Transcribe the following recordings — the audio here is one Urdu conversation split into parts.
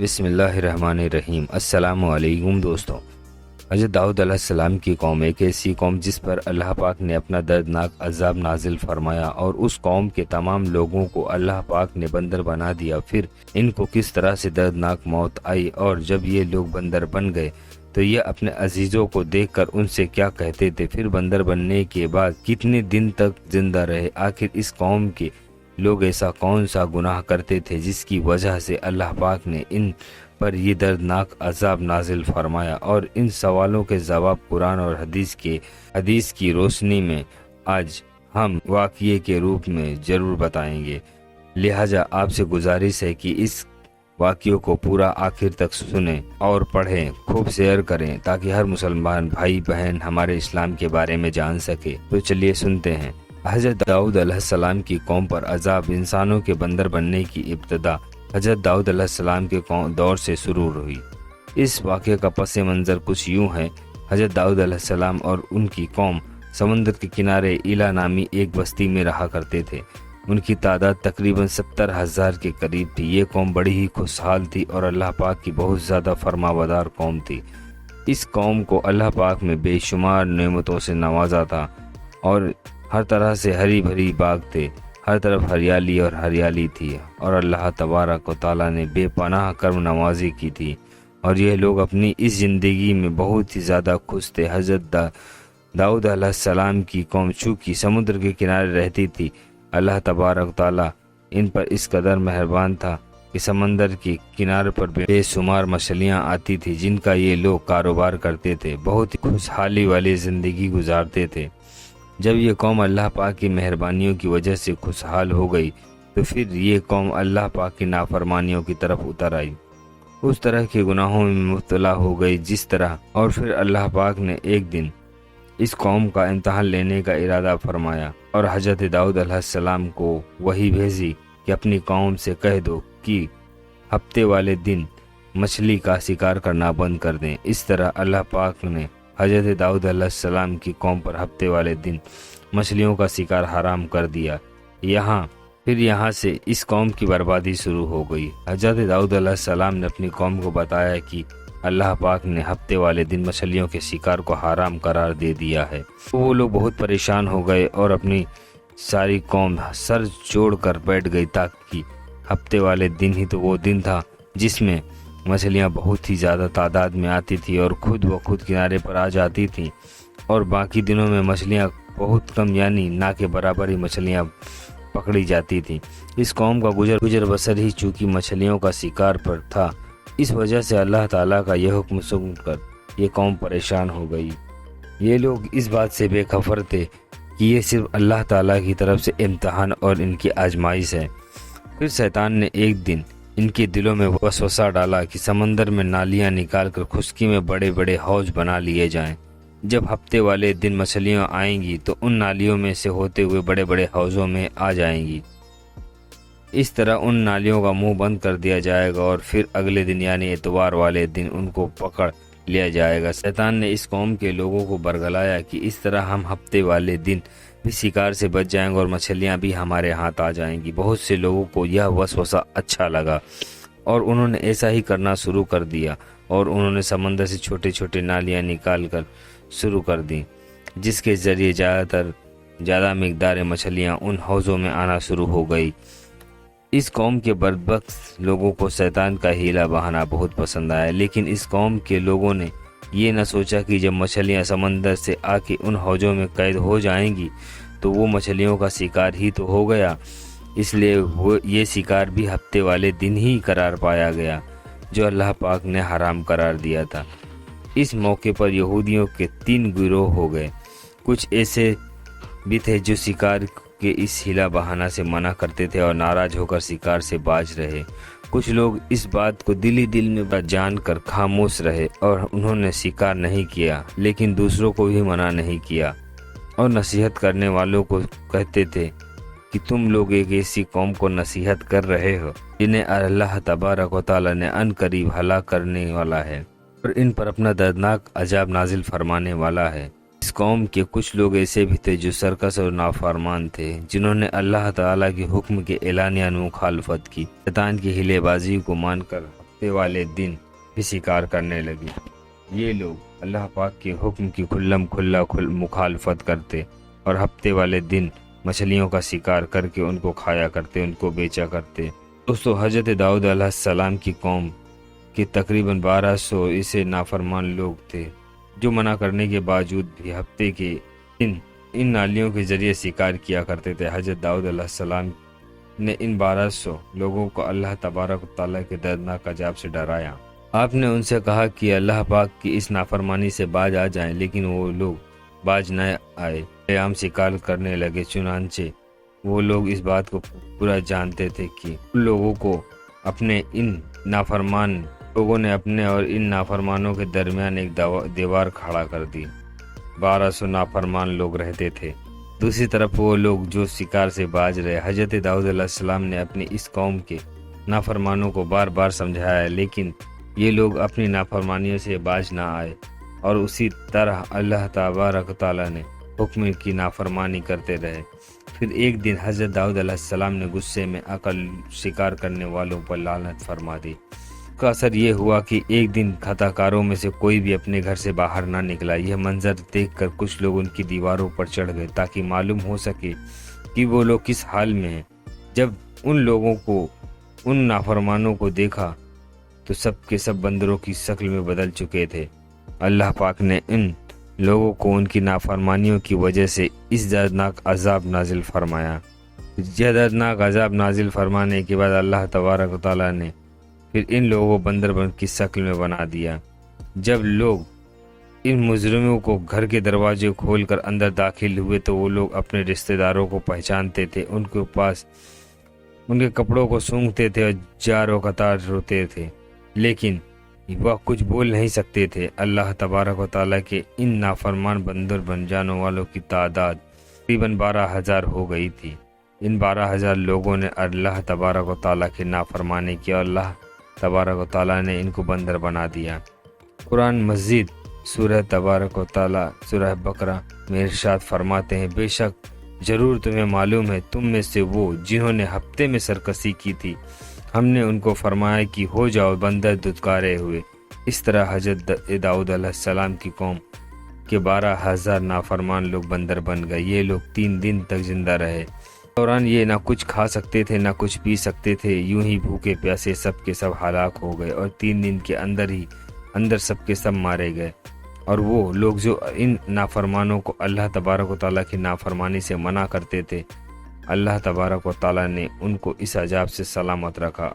بسم اللہ الرحمن الرحیم۔ السلام علیکم دوستوں۔ حضرت داؤد علیہ السلام کی قوم ایک ایسی قوم جس پر اللہ پاک نے اپنا دردناک عذاب نازل فرمایا، اور اس قوم کے تمام لوگوں کو اللہ پاک نے بندر بنا دیا۔ پھر ان کو کس طرح سے دردناک موت آئی، اور جب یہ لوگ بندر بن گئے تو یہ اپنے عزیزوں کو دیکھ کر ان سے کیا کہتے تھے۔ پھر بندر بننے کے بعد کتنے دن تک زندہ رہے۔ آخر اس قوم کے لوگ ایسا کون سا گناہ کرتے تھے جس کی وجہ سے اللہ پاک نے ان پر یہ دردناک عذاب نازل فرمایا؟ اور ان سوالوں کے جواب قرآن اور حدیث کی روشنی میں آج ہم واقعے کے روپ میں ضرور بتائیں گے۔ لہٰذا آپ سے گزارش ہے کہ اس واقعے کو پورا آخر تک سنیں اور پڑھیں، خوب شیئر کریں تاکہ ہر مسلمان بھائی بہن ہمارے اسلام کے بارے میں جان سکے۔ تو چلیے سنتے ہیں۔ حضرت داؤد علیہ السلام کی قوم پر عذاب۔ انسانوں کے بندر بننے کی ابتدا حضرت داؤد علیہ السلام کے دور سے شروع ہوئی۔ اس واقعے کا پس منظر کچھ یوں ہے۔ حضرت داؤد علیہ السلام اور ان کی قوم سمندر کے کنارے ایلا نامی ایک بستی میں رہا کرتے تھے۔ ان کی تعداد تقریباً 70,000 کے قریب تھی۔ یہ قوم بڑی ہی خوشحال تھی اور اللہ پاک کی بہت زیادہ فرمانبردار قوم تھی۔ اس قوم کو اللہ پاک میں بے شمار نعمتوں سے نوازا تھا، اور ہر طرح سے ہری بھری باغ تھے، ہر طرف ہریالی اور ہریالی تھی، اور اللہ تبارک و تعالیٰ نے بے پناہ کرم نوازی کی تھی، اور یہ لوگ اپنی اس زندگی میں بہت ہی زیادہ خوش تھے۔ حضرت داؤد علیہ السلام کی قوم چونکہ سمندر کے کنارے رہتی تھی، اللہ تبارک و تعالیٰ ان پر اس قدر مہربان تھا کہ سمندر کے کنارے پر بے شمار مچھلیاں آتی تھی جن کا یہ لوگ کاروبار کرتے تھے، بہت ہی خوشحالی والی زندگی گزارتے تھے۔ جب یہ قوم اللہ پاک کی مہربانیوں کی وجہ سے خوشحال ہو گئی تو پھر یہ قوم اللہ پاک کی نافرمانیوں کی طرف اتر آئی، اس طرح کے گناہوں میں مبتلا ہو گئی جس طرح، اور پھر اللہ پاک نے ایک دن اس قوم کا امتحان لینے کا ارادہ فرمایا، اور حضرت داؤد علیہ السلام کو وحی بھیجی کہ اپنی قوم سے کہہ دو کہ ہفتے والے دن مچھلی کا شکار کرنا بند کر دیں۔ اس طرح اللہ پاک نے حضرت داؤد علیہ السلام کی قوم پر ہفتے والے دن مچھلیوں کا شکار حرام کر دیا۔ یہاں سے اس قوم کی بربادی شروع ہو گئی۔ حضرت داؤد علیہ السلام نے اپنی قوم کو بتایا کہ اللہ پاک نے ہفتے والے دن مچھلیوں کے شکار کو حرام قرار دے دیا ہے۔ وہ لوگ بہت پریشان ہو گئے اور اپنی ساری قوم سر جوڑ کر بیٹھ گئی، تاکہ ہفتے والے دن ہی تو وہ دن تھا جس میں مچھلیاں بہت ہی زیادہ تعداد میں آتی تھی اور خود بخود کنارے پر آ جاتی تھیں، اور باقی دنوں میں مچھلیاں بہت کم، یعنی نہ کے برابر ہی مچھلیاں پکڑی جاتی تھیں۔ اس قوم کا گزر بسر ہی چونکہ مچھلیوں کا شکار پر تھا، اس وجہ سے اللہ تعالیٰ کا یہ حکم سن کر یہ قوم پریشان ہو گئی۔ یہ لوگ اس بات سے بے خبر تھے کہ یہ صرف اللہ تعالیٰ کی طرف سے امتحان اور ان کی آزمائش ہے۔ پھر شیطان نے ایک دن ان کے دلوں میں وسوسہ ڈالا کہ سمندر میں نالیاں نکال کر خشکی میں بڑے بڑے حوض بنا لیے جائیں۔ جب ہفتے والے دن مچھلیاں آئیں گی تو ان نالیوں میں سے ہوتے ہوئے بڑے بڑے حوضوں میں آ جائیں گی۔ اس طرح ان نالیوں کا منہ بند کر دیا جائے گا، اور پھر اگلے دن یعنی اتوار والے دن ان کو پکڑ لیا جائے گا۔ شیطان نے اس قوم کے لوگوں کو برگلایا کہ اس طرح ہم ہفتے والے دن بھی شکار سے بچ جائیں گے اور مچھلیاں بھی ہمارے ہاتھ آ جائیں گی۔ بہت سے لوگوں کو یہ وسوسہ اچھا لگا اور انہوں نے ایسا ہی کرنا شروع کر دیا، اور انہوں نے سمندر سے چھوٹے چھوٹے نالیاں نکال کر شروع کر دیں، جس کے ذریعے زیادہ مقدار مچھلیاں ان حوضوں میں آنا شروع ہو گئی۔ اس قوم کے بدبخت لوگوں کو شیطان کا ہیلا بہانا بہت پسند آیا، لیکن اس قوم کے لوگوں نے یہ نہ سوچا کہ جب مچھلیاں سمندر سے آ کے ان حوضوں میں قید ہو جائیں گی تو وہ مچھلیوں کا شکار ہی تو ہو گیا، اس لیے یہ شکار بھی ہفتے والے دن ہی قرار پایا گیا جو اللہ پاک نے حرام قرار دیا تھا۔ اس موقع پر یہودیوں کے 3 گروہ ہو گئے۔ کچھ ایسے بھی تھے جو شکار کے اس ہیلا بہانہ سے منع کرتے تھے اور ناراض ہو کر شکار سے باز رہے۔ کچھ لوگ اس بات کو دل ہی دل میں جان کر خاموش رہے اور انہوں نے شکار نہیں کیا، لیکن دوسروں کو بھی منع نہیں کیا، اور نصیحت کرنے والوں کو کہتے تھے کہ تم لوگ ایک ایسی قوم کو نصیحت کر رہے ہو جنہیں اللہ تبارک و تعالیٰ نے عن قریب ہلاک کرنے والا ہے اور ان پر اپنا دردناک عذاب نازل فرمانے والا ہے۔ اس قوم کے کچھ لوگ ایسے بھی تھے جو سرکش اور نافرمان تھے، جنہوں نے اللہ تعالیٰ کے حکم کے اعلانیہ مخالفت کی، شیطان کی ہیلے بازی کو مان کر ہفتے والے دن بھی شکار کرنے لگے۔ یہ لوگ اللہ پاک کے حکم کی کھلا مخالفت کرتے اور ہفتے والے دن مچھلیوں کا شکار کر کے ان کو کھایا کرتے، ان کو بیچا کرتے۔ دوستو، حضرت داؤد علیہ السلام کی قوم کے تقریباً 1200 ایسے نافرمان لوگ تھے جو منع کرنے کے باوجود بھی ہفتے کے دن ان نالیوں کے ذریعے شکار کیا کرتے تھے۔ حضرت داؤد علیہ السلام نے ان 1200 لوگوں کو اللہ تبارک و تعالیٰ کے دردناک عذاب سے ڈرایا۔ آپ نے ان سے کہا کہ اللہ پاک کی اس نافرمانی سے باز آ جائیں، لیکن وہ لوگ باز نہ آئے، عام شکار کرنے لگے۔ چنانچہ وہ لوگ اس بات کو پورا جانتے تھے کہ ان لوگوں کو اپنے ان نافرمان لوگوں نے اپنے اور ان نافرمانوں کے درمیان ایک دیوار کھڑا کر دی۔ 1200 نافرمان لوگ رہتے تھے، دوسری طرف وہ لوگ جو شکار سے باز رہے۔ حضرت داؤد علیہ السلام نے اپنی اس قوم کے نافرمانوں کو بار بار سمجھایا، لیکن یہ لوگ اپنی نافرمانیوں سے باز نہ آئے اور اسی طرح اللہ تبارک و تعالیٰ نے حکم کی نافرمانی کرتے رہے۔ پھر ایک دن حضرت داؤد علیہ السلام نے غصے میں عقل شکار کرنے والوں پر لعنت فرما دی۔ اس کا اثر یہ ہوا کہ ایک دن خطا کاروں میں سے کوئی بھی اپنے گھر سے باہر نہ نکلا۔ یہ منظر دیکھ کر کچھ لوگ ان کی دیواروں پر چڑھ گئے تاکہ معلوم ہو سکے کہ وہ لوگ کس حال میں ہیں۔ جب ان لوگوں کو ان نافرمانوں کو دیکھا تو سب کے سب بندروں کی شکل میں بدل چکے تھے۔ اللہ پاک نے ان لوگوں کو ان کی نافرمانیوں کی وجہ سے اس دردناک عذاب نازل فرمایا۔ یہ دردناک عذاب نازل فرمانے کے بعد اللہ تبارک و تعالیٰ نے پھر ان لوگوں کو بندر کی شکل میں بنا دیا۔ جب لوگ ان مجرموں کو گھر کے دروازے کھول کر اندر داخل ہوئے تو وہ لوگ اپنے رشتہ داروں کو پہچانتے تھے، ان کے پاس ان کے کپڑوں کو سونگھتے تھے اور جار و قطار روتے تھے، لیکن وہ کچھ بول نہیں سکتے تھے۔ اللہ تبارک و تعالیٰ کے ان نافرمان بندر بن جانوں والوں کی تعداد تقریباً 12,000 ہو گئی تھی۔ ان 12,000 لوگوں نے اللہ تبارک و تعالیٰ کی نافرمانی کی اور اللہ تبارک و تعالیٰ نے ان کو بندر بنا دیا۔ قرآن مجید سورہ تبارک و تعالیٰ سورہ بقرہ میں ارشاد فرماتے ہیں، بے شک ضرور تمہیں معلوم ہے تم میں سے وہ جنہوں نے ہفتے میں سرکشی کی تھی، ہم نے ان کو فرمایا کہ ہو جاؤ بندر دھتکارے ہوئے۔ اس طرح حضرت داؤد علیہ السلام کی قوم کے 12,000 نافرمان لوگ بندر بن گئے۔ یہ لوگ 3 دن تک زندہ رہے۔ دوران یہ نہ کچھ کھا سکتے تھے نہ کچھ پی سکتے تھے، یوں ہی بھوکے پیاسے سب کے سب ہلاک ہو گئے اور 3 دن کے اندر سب کے سب مارے گئے۔ اور وہ لوگ جو ان نافرمانوں کو اللہ تبارک و تعالیٰ کی نافرمانی سے منع کرتے تھے، اللہ تبارک و تعالیٰ نے ان کو اس عذاب سے سلامت رکھا۔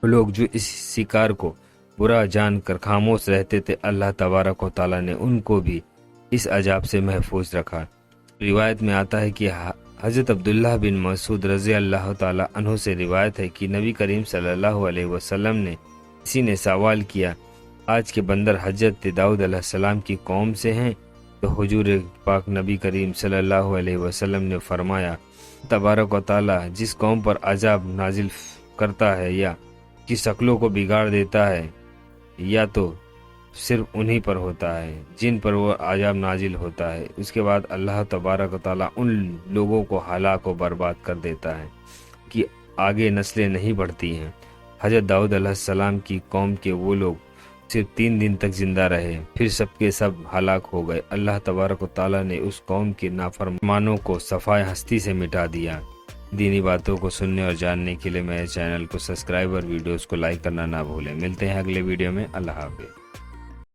وہ لوگ جو اس شکار کو برا جان کر خاموش رہتے تھے، اللہ تبارک و تعالیٰ نے ان کو بھی اس عذاب سے محفوظ رکھا۔ روایت میں آتا ہے کہ حضرت عبداللہ بن مسعود رضی اللہ تعالیٰ عنہ سے روایت ہے کہ نبی کریم صلی اللہ علیہ وسلم نے کسی نے سوال کیا، آج کے بندر حضرت داؤد علیہ السلام کی قوم سے ہیں؟ تو حضور پاک نبی کریم صلی اللہ علیہ وسلم نے فرمایا، تبارک و تعالیٰ جس قوم پر عذاب نازل کرتا ہے یا کی شکلوں کو بگاڑ دیتا ہے، یا تو صرف انہی پر ہوتا ہے جن پر وہ عذاب نازل ہوتا ہے، اس کے بعد اللہ تبارک و تعالیٰ ان لوگوں کو ہلاک و برباد کر دیتا ہے کہ آگے نسلیں نہیں بڑھتی ہیں۔ حضرت داؤد علیہ السلام کی قوم کے وہ لوگ صرف 3 دن تک زندہ رہے، پھر سب کے سب ہلاک ہو گئے۔ اللہ تبارک و تعالیٰ نے اس قوم کے نافرمانوں کو صفائے ہستی سے مٹا دیا۔ دینی باتوں کو سننے اور جاننے کے لیے میرے چینل کو سبسکرائب اور ویڈیوز کو لائک کرنا نہ بھولیں۔ ملتے ہیں اگلے ویڈیو میں۔ اللہ حافظ۔